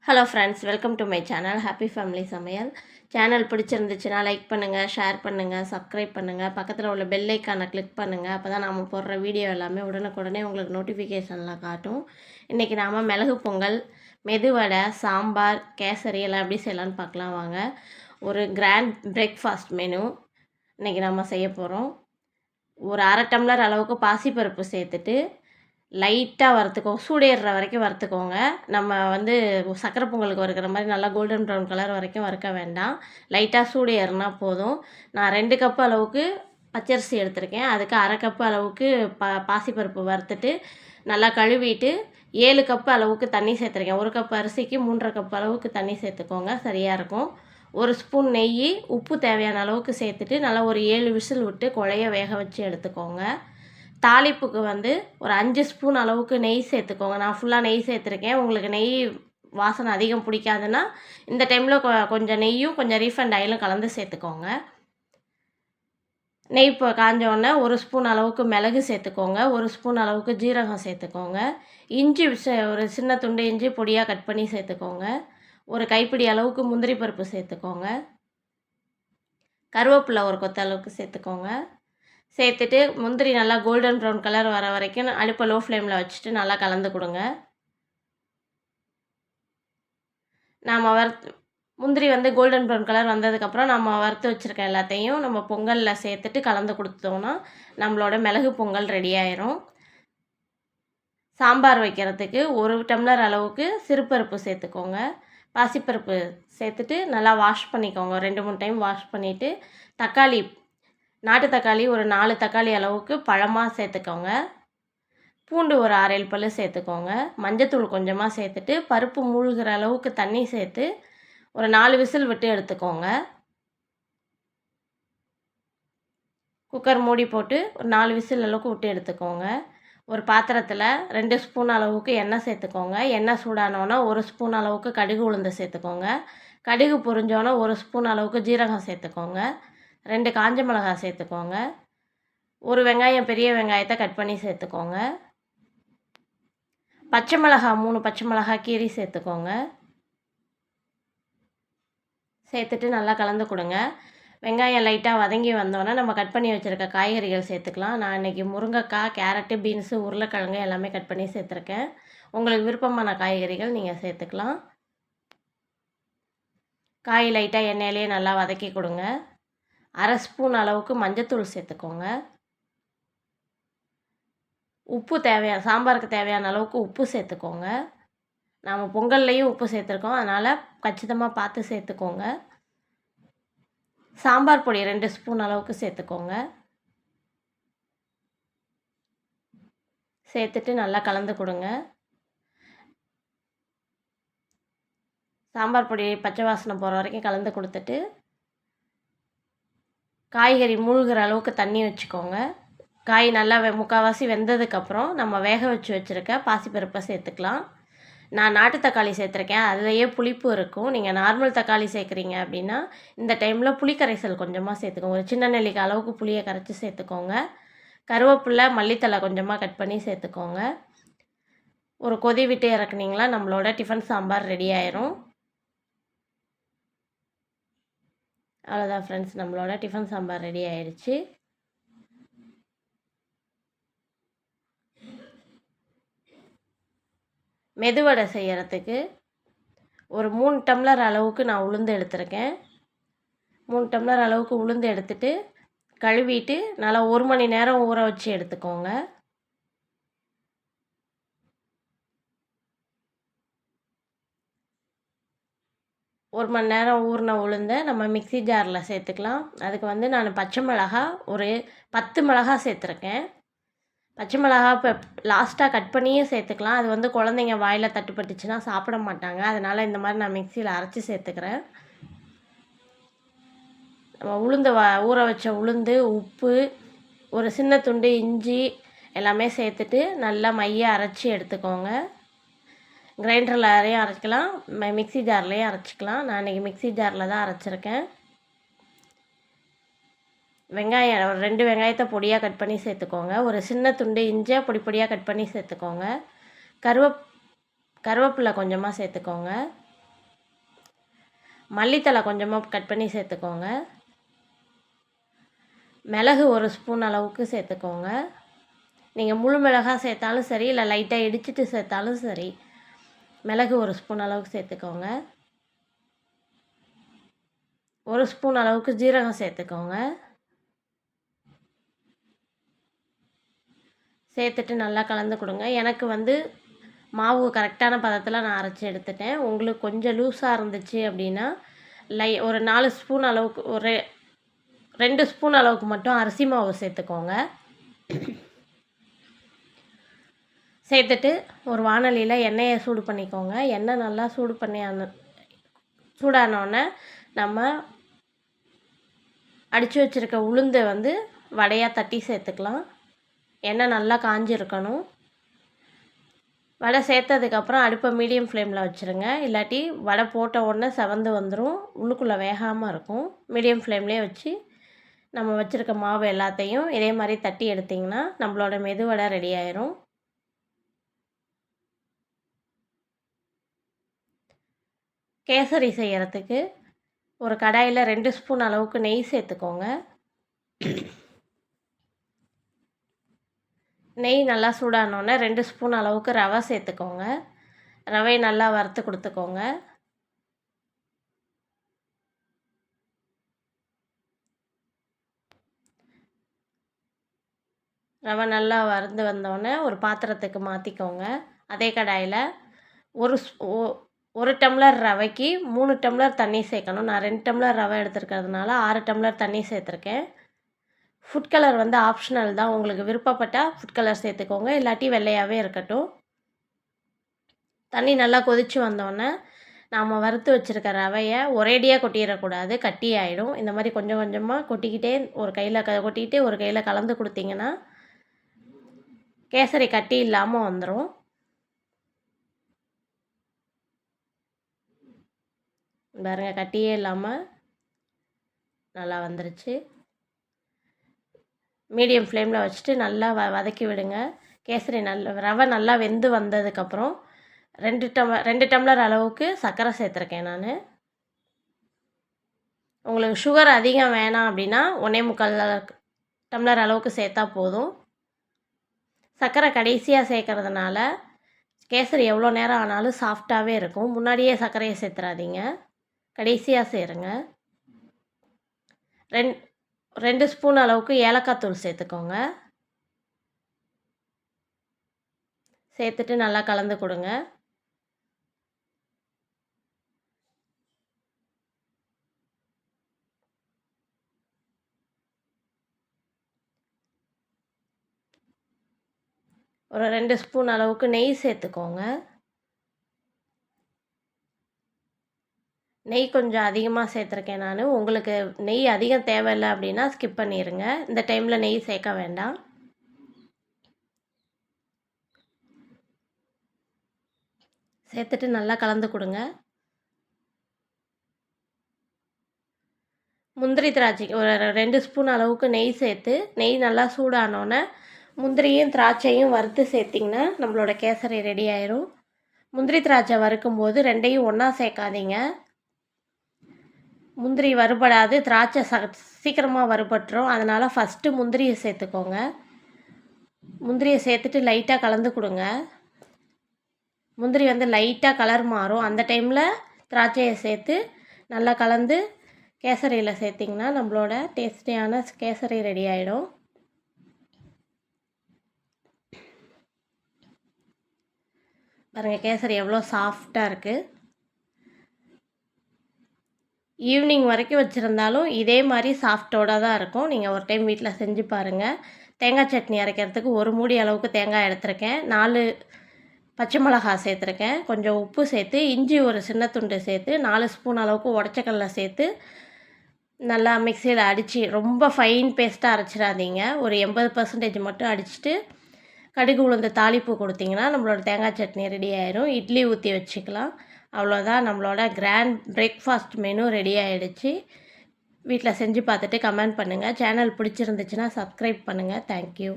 Hello friends, welcome to my channel happy family சமையல். Channel பிடிச்சிருந்துச்சுன்னா like பண்ணுங்கள், share பண்ணுங்கள், சப்ஸ்கிரைப் பண்ணுங்கள், பக்கத்தில் உள்ள பெல் ஐக்கானை கிளிக் பண்ணுங்கள். அப்போ தான் நாம் போடுற வீடியோ எல்லாமே உடனுக்குடனே உங்களுக்கு நோட்டிஃபிகேஷனில் காட்டும். இன்றைக்கி நாம் மிளகு பொங்கல், மெதுவடை, சாம்பார், கேசரி எல்லாம் எப்படி செய்யலான்னு பார்க்கலாம் வாங்க. ஒரு கிராண்ட் பிரேக்ஃபாஸ்ட் மெனு இன்றைக்கி நம்ம செய்ய போகிறோம். ஒரு அரை டம்ளர் அளவுக்கு பாசிப்பருப்பு சேர்த்துட்டு லைட்டாக வறுத்துக்கோங்க, சூடேறுற வரைக்கும் வறுத்துக்கோங்க. நம்ம சக்கரை பொங்கலுக்கு வறுக்கிற மாதிரி நல்லா கோல்டன் ப்ரௌன் கலர் வரைக்கும் வறுக்க வேண்டாம். லைட்டாக சூடேறுனா போதும். நான் 2 கப்பு அளவுக்கு பச்சரிசி எடுத்திருக்கேன். அதுக்கு அரை கப்பு அளவுக்கு பாசிப்பருப்பு வறுத்துட்டு நல்லா கழுவிட்டு 7 கப்பு அளவுக்கு தண்ணி சேர்த்துருக்கேன். 1 கப் அரிசிக்கு 3.5 கப் அளவுக்கு தண்ணி சேர்த்துக்கோங்க, சரியாக இருக்கும். 1 ஸ்பூன் நெய், உப்பு தேவையான அளவுக்கு சேர்த்துட்டு நல்லா ஒரு 7 விசில் விட்டு குழைய வேக வச்சு எடுத்துக்கோங்க. தாளிப்புக்கு ஒரு 5 ஸ்பூன் அளவுக்கு நெய் சேர்த்துக்கோங்க. நான் ஃபுல்லாக நெய் சேர்த்துருக்கேன். உங்களுக்கு நெய் வாசனை அதிகம் பிடிக்காதுன்னா இந்த டைமில் கொஞ்சம் நெய்யும் கொஞ்சம் ரீஃபைண்ட் ஆயிலும் கலந்து சேர்த்துக்கோங்க. நெய் இப்போ காஞ்சோடனே 1 ஸ்பூன் அளவுக்கு மிளகு சேர்த்துக்கோங்க, 1 ஸ்பூன் அளவுக்கு ஜீரகம் சேர்த்துக்கோங்க. இஞ்சி ஒரு சின்ன துண்டு இஞ்சி பொடியாக கட் பண்ணி சேர்த்துக்கோங்க. ஒரு கைப்பிடி அளவுக்கு முந்திரி பருப்பு சேர்த்துக்கோங்க. கருவேப்பிலை ஒரு கொத்த அளவுக்கு சேர்த்துக்கோங்க. சேர்த்துட்டு முந்திரி நல்லா கோல்டன் ப்ரௌன் கலர் வர வரைக்கும் அடுப்பை லோ ஃப்ளேமில் வச்சுட்டு நல்லா கலந்து கொடுங்க. நாம் முந்திரி கோல்டன் ப்ரௌன் கலர் வந்ததுக்கப்புறம் நம்ம வறுத்து வச்சுருக்க எல்லாத்தையும் நம்ம பொங்கலில் சேர்த்துட்டு கலந்து கொடுத்தோன்னா நம்மளோட மிளகு பொங்கல் ரெடி ஆயிரும். சாம்பார் வைக்கிறதுக்கு 1 டம்ளர் அளவுக்கு சிறுபருப்பு சேர்த்துக்கோங்க. பாசிப்பருப்பு சேர்த்துட்டு நல்லா வாஷ் பண்ணிக்கோங்க. 2-3 டைம் வாஷ் பண்ணிவிட்டு தக்காளி, நாட்டு தக்காளி ஒரு 4 தக்காளி அளவுக்கு பழமாக சேர்த்துக்கோங்க. பூண்டு ஒரு 6-7 பல் சேர்த்துக்கோங்க. மஞ்சத்தூள் கொஞ்சமாக சேர்த்துட்டு பருப்பு மூழ்கிற அளவுக்கு தண்ணி சேர்த்து ஒரு 4 விசில் விட்டு எடுத்துக்கோங்க. குக்கர் மூடி போட்டு ஒரு 4 விசில் அளவுக்கு விட்டு எடுத்துக்கோங்க. ஒரு பாத்திரத்தில் 2 ஸ்பூன் அளவுக்கு எண்ணெய் சேர்த்துக்கோங்க. எண்ணெய் சூடானோன்னா 1 ஸ்பூன் அளவுக்கு கடுகு உளுந்து சேர்த்துக்கோங்க. கடுகு பொரிஞ்சோன்னா 1 ஸ்பூன் அளவுக்கு ஜீரகம் சேர்த்துக்கோங்க. 2 காஞ்ச மிளகாய் சேர்த்துக்கோங்க. ஒரு வெங்காயம், பெரிய வெங்காயத்தை கட் பண்ணி சேர்த்துக்கோங்க. பச்சை மிளகாய் 3 பச்சை மிளகாய் கீரி சேர்த்துக்கோங்க. சேர்த்துட்டு நல்லா கலந்து கொடுங்க. வெங்காயம் லைட்டாக வதங்கி வந்தோன்னே நம்ம கட் பண்ணி வச்சுருக்க காய்கறிகள் சேர்த்துக்கலாம். நான் இன்றைக்கி முருங்கைக்காய், கேரட்டு, பீன்ஸு, உருளைக்கிழங்கு எல்லாமே கட் பண்ணி சேர்த்துருக்கேன். உங்களுக்கு விருப்பமான காய்கறிகள் நீங்கள் சேர்த்துக்கலாம். காய் லைட்டாக எண்ணெயிலே நல்லா வதக்கி கொடுங்க. அரை ஸ்பூன் அளவுக்கு மஞ்சத்தூள் சேர்த்துக்கோங்க. உப்பு சாம்பாருக்கு தேவையான அளவுக்கு உப்பு சேர்த்துக்கோங்க. நாம் பொங்கல்லையும் உப்பு சேர்த்துருக்கோம், அதனால் கச்சிதமாக பார்த்து சேர்த்துக்கோங்க. சாம்பார் பொடி 2 ஸ்பூன் அளவுக்கு சேர்த்துக்கோங்க. சேர்த்துட்டு நல்லா கலந்து கொடுங்க. சாம்பார் பொடி பச்சை வாசனை போகிற வரைக்கும் கலந்து கொடுத்துட்டு காய்கறி மூழ்கிற அளவுக்கு தண்ணி வச்சுக்கோங்க. காய் நல்லா முக்கால்வாசி வெந்ததுக்கப்புறம் நம்ம வேக வச்சு வச்சுருக்க பாசிப்பருப்பை சேர்த்துக்கலாம். நான் நாட்டு தக்காளி சேர்த்துருக்கேன், அதுலேயே புளிப்பு இருக்கும். நீங்கள் நார்மல் தக்காளி சேர்க்குறீங்க அப்படின்னா இந்த டைமில் புளிக்கரைசல் கொஞ்சமாக சேர்த்துக்கோங்க. ஒரு சின்ன நெல்லிக்காய் அளவுக்கு புளியை கரைச்சி சேர்த்துக்கோங்க. கருவேப்பிலை, மல்லித்தலை கொஞ்சமாக கட் பண்ணி சேர்த்துக்கோங்க. ஒரு கொதி விட்டு இறக்குனீங்களா நம்மளோட டிஃபன் சாம்பார் ரெடி ஆயிரும். அவ்வளோதான் ஃப்ரெண்ட்ஸ், நம்மளோட டிஃபன் சாம்பார் ரெடி ஆயிடுச்சு. மெதுவடை செய்கிறதுக்கு ஒரு 3 டம்ளர் அளவுக்கு நான் உளுந்து எடுத்திருக்கேன். 3 டம்ளர் அளவுக்கு உளுந்து எடுத்துட்டு கழுவிட்டு நல்லா 1 மணி நேரம் ஊற வச்சு எடுத்துக்கோங்க. ஒரு மணி நேரம் ஊறின உளுந்தை நம்ம மிக்ஸி ஜாரில் சேர்த்துக்கலாம். அதுக்கு நான் பச்சை மிளகாய் ஒரு 10 மிளகாய் சேர்த்துருக்கேன். பச்சை மிளகாய் இப்போ லாஸ்ட்டாக கட் பண்ணியும் சேர்த்துக்கலாம். அது குழந்தைங்க வாயில் தட்டுப்பட்டுச்சுன்னா சாப்பிட மாட்டாங்க, அதனால் இந்த மாதிரி நான் மிக்சியில் அரைச்சி சேர்த்துக்கிறேன். நம்ம ஊற வச்ச உளுந்து, உப்பு, ஒரு சின்ன துண்டு இஞ்சி எல்லாமே சேர்த்துட்டு நல்லா மைய அரைச்சி எடுத்துக்கோங்க. கிரைண்டர்லையும் அரைக்கலாம், மிக்ஸி ஜார்லேயும் அரைச்சிக்கலாம். நான் இன்றைக்கி மிக்ஸி ஜாரில் தான் அரைச்சிருக்கேன். வெங்காயம் ஒரு 2 வெங்காயத்தை பொடியாக கட் பண்ணி சேர்த்துக்கோங்க. ஒரு சின்ன துண்டு இஞ்சியை பொடி பொடியாக கட் பண்ணி சேர்த்துக்கோங்க. கருவேப்பிலை கொஞ்சமாக சேர்த்துக்கோங்க. மல்லித்தழை கொஞ்சமாக கட் பண்ணி சேர்த்துக்கோங்க. மிளகு 1 ஸ்பூன் அளவுக்கு சேர்த்துக்கோங்க. நீங்கள் முழு மிளகாய் சேர்த்தாலும் சரி, இல்லை லைட்டாக இடிச்சிட்டு சேர்த்தாலும் சரி. மிளகு 1 ஸ்பூன் அளவுக்கு சேர்த்துக்கோங்க. 1 ஸ்பூன் அளவுக்கு ஜீரகம் சேர்த்துக்கோங்க. சேர்த்துட்டு நல்லா கலந்து கொடுங்க. எனக்கு மாவு கரெக்டான பதத்தில் நான் அரைச்சி எடுத்துட்டேன். உங்களுக்கு கொஞ்சம் லூஸாக இருந்துச்சு அப்படின்னா ஒரு 4 ஸ்பூன் அளவுக்கு, ஒரு 2 ஸ்பூன் அளவுக்கு மட்டும் அரிசி மாவு சேர்த்துக்கோங்க. சேர்த்துட்டு ஒரு வாணலியில் எண்ணெயை சூடு பண்ணிக்கோங்க. எண்ணெய் நல்லா சூடானோடனே நம்ம அடித்து வச்சுருக்க உளுந்தை வடையாக தட்டி சேர்த்துக்கலாம். எண்ணெய் நல்லா காஞ்சிருக்கணும். வடை சேர்த்ததுக்கப்புறம் அடுப்பை மீடியம் ஃப்ளேமில் வச்சுருங்க. இல்லாட்டி வடை போட்ட உடனே செவந்து வந்துடும், உள்ளுக்குள்ளே வேகாமல் இருக்கும். மீடியம் ஃப்ளேம்லேயே வச்சு நம்ம வச்சுருக்க மாவு எல்லாத்தையும் இதே மாதிரி தட்டி எடுத்திங்கன்னா நம்மளோட மெதுவடை ரெடி ஆயிரும். கேசரி செய்கிறதுக்கு ஒரு கடாயில் 2 ஸ்பூன் அளவுக்கு நெய் சேர்த்துக்கோங்க. நெய் நல்லா சூடானோடனே 2 ஸ்பூன் அளவுக்கு ரவை சேர்த்துக்கோங்க. ரவையை நல்லா வறுத்து கொடுத்துக்கோங்க. ரவை நல்லா வறுந்து வந்தோடனே ஒரு பாத்திரத்துக்கு மாற்றிக்கோங்க. அதே கடாயில் ஒரு டம்ளர் ரவைக்கு 3 டம்ளர் தண்ணி சேர்க்கணும். நான் 2 டம்ளர் ரவை எடுத்துருக்கிறதுனால 6 டம்ளர் தண்ணி சேர்த்துருக்கேன். ஃபுட் கலர் ஆப்ஷனல் தான், உங்களுக்கு விருப்பப்பட்டால் ஃபுட் கலர் சேர்த்துக்கோங்க, இல்லாட்டி வெள்ளையாகவே இருக்கட்டும். தண்ணி நல்லா கொதித்து வந்தோடனே நாம் வறுத்து வச்சுருக்க ரவையை ஒரேடியாக கொட்டிடக்கூடாது, கட்டி ஆகிடும். இந்த மாதிரி கொஞ்சம் கொஞ்சமாக கொட்டிக்கிட்டே ஒரு கையில் கொட்டிக்கிட்டே ஒரு கையில் கலந்து கொடுத்தீங்கன்னா கேசரி கட்டி இல்லாமல் வந்துடும். பாருங்க, கட்டியே இல்லாமல் நல்லா வந்துருச்சு. மீடியம் ஃப்ளேமில் வச்சுட்டு நல்லா வதக்கி விடுங்க. கேசரி ரவை நல்லா வெந்து வந்ததுக்கப்புறம் 2 டம்ளர் அளவுக்கு சர்க்கரை சேர்த்துருக்கேன் நான். உங்களுக்கு சுகர் அதிகம் வேணாம் அப்படின்னா 1.25 டம்ளர் அளவுக்கு சேர்த்தா போதும். சர்க்கரை கடைசியாக சேர்க்கறதுனால கேசரி எவ்வளோ நேரம் ஆனாலும் சாஃப்டாகவே இருக்கும். முன்னாடியே சர்க்கரையை சேர்த்துறாதீங்க, கடைசியாக சேருங்க. 2 ஸ்பூன் அளவுக்கு ஏலக்காய் தூள் சேர்த்துக்கோங்க. சேர்த்துட்டு நல்லா கலந்து கொடுங்க. ஒரு 2 ஸ்பூன் அளவுக்கு நெய் சேர்த்துக்கோங்க. நெய் கொஞ்சம் அதிகமாக சேர்த்துருக்கேன் நான். உங்களுக்கு நெய் அதிகம் தேவையில்லை அப்படின்னா ஸ்கிப் பண்ணிடுங்க. இந்த டைமில் நெய் சேர்க்க வேண்டாம். சேர்த்துட்டு நல்லா கலந்து கொடுங்க. முந்திரி திராட்சை ஒரு 2 ஸ்பூன் அளவுக்கு நெய் சேர்த்து, நெய் நல்லா சூடானோன்னே முந்திரியும் திராட்சையும் வறுத்து சேர்த்திங்கன்னா நம்மளோட கேசரி ரெடி ஆயிரும். முந்திரி திராட்சை வறுக்கும்போது ரெண்டையும் ஒன்றா சேர்க்காதீங்க. முந்திரி வறுபடாது, திராட்சை சீக்கிரமாக வறுபட்டுரும். அதனால் ஃபஸ்ட்டு முந்திரியை சேர்த்துக்கோங்க. முந்திரியை சேர்த்துட்டு லைட்டாக கலந்து கொடுங்க. முந்திரி லைட்டாக கலர் மாறும், அந்த டைமில் திராட்சையை சேர்த்து நல்லா கலந்து கேசரியில் சேர்த்திங்கன்னா நம்மளோட டேஸ்டியான கேசரி ரெடி ஆகிடும். பாருங்கள், கேசரி எவ்வளோ சாஃப்டாக இருக்குது. ஈவினிங் வரைக்கும் வச்சுருந்தாலும் இதே மாதிரி சாஃப்டோடு தான் இருக்கும். நீங்கள் ஒரு டைம் வீட்டில் செஞ்சு பாருங்கள். தேங்காய் சட்னி அரைக்கிறதுக்கு 1 மூடி அளவுக்கு தேங்காய் எடுத்திருக்கேன். 4 பச்சை மிளகாய் சேர்த்துருக்கேன். கொஞ்சம் உப்பு சேர்த்து, இஞ்சி ஒரு சின்ன துண்டு சேர்த்து, 4 ஸ்பூன் அளவுக்கு உடச்சக்கடலை சேர்த்து நல்லா மிக்சியில் அடித்து, ரொம்ப ஃபைன் பேஸ்ட்டாக அரைச்சிடாதீங்க. ஒரு 80% மட்டும் அடிச்சுட்டு கடுகு உளுந்து தாளிப்பு கொடுத்திங்கன்னா நம்மளோட தேங்காய் சட்னி ரெடி ஆயிரும். இட்லி ஊற்றி வச்சுக்கலாம். அவ்வளோதான், நம்மளோட கிராண்ட் பிரேக்ஃபாஸ்ட் மெனு ரெடி ஆகிடுச்சு. வீட்டில் செஞ்சு பார்த்துட்டு கமெண்ட் பண்ணுங்கள். சேனல் பிடிச்சிருந்துச்சுன்னா சப்ஸ்கிரைப் பண்ணுங்கள். தேங்க்யூ.